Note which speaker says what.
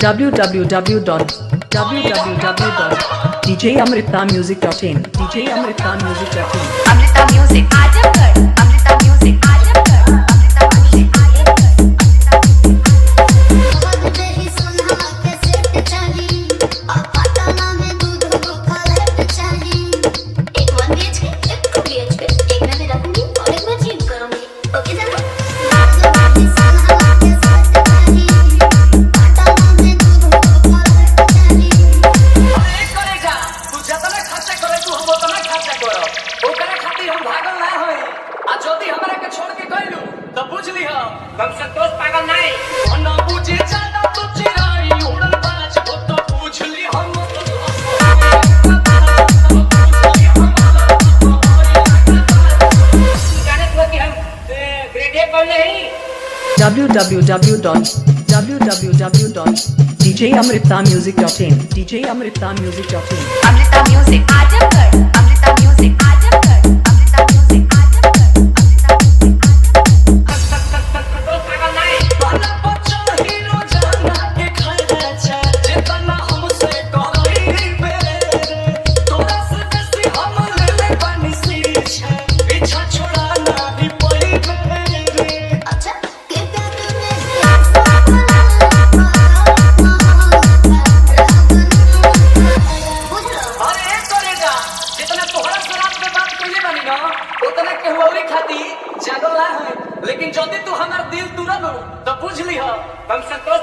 Speaker 1: www.djamritamusic.in djamritamusic.in
Speaker 2: Amrita Music Aajamgarh Amrita Music Aajamgarh Amrita Music Aajamgarh
Speaker 3: हम संतोष पागल नहीं ना पूछे ज्यादा तो चिराई उड़न बाज हो तो पूछ ली हम गाने तो कि हम ग्रेड 1 पढ़ ले
Speaker 1: www.djamritamusic.in djamritamusic.in
Speaker 2: Amrita Music Aajamgarh Amrita Music Aajamgarh Amrita Music Aajamgarh Amrita Music
Speaker 3: Santosh पागल नहीं वाला बच्चा हीरो जाना के खाए छे जितना हमसे करई बेरे तोरा से बेसी हम ले ले पानी सीरी छे पीछा छोड़ा ना भी पई बेरे
Speaker 2: अच्छा के प्यार में
Speaker 3: अरे एक करेगा जितना तोहरा शराब पे बात कइले बानी ना उतना केहुरी खाती जागल ना है लेकिन जदी तू हमार दिल तुरनु तो बुझ ली हम संतोष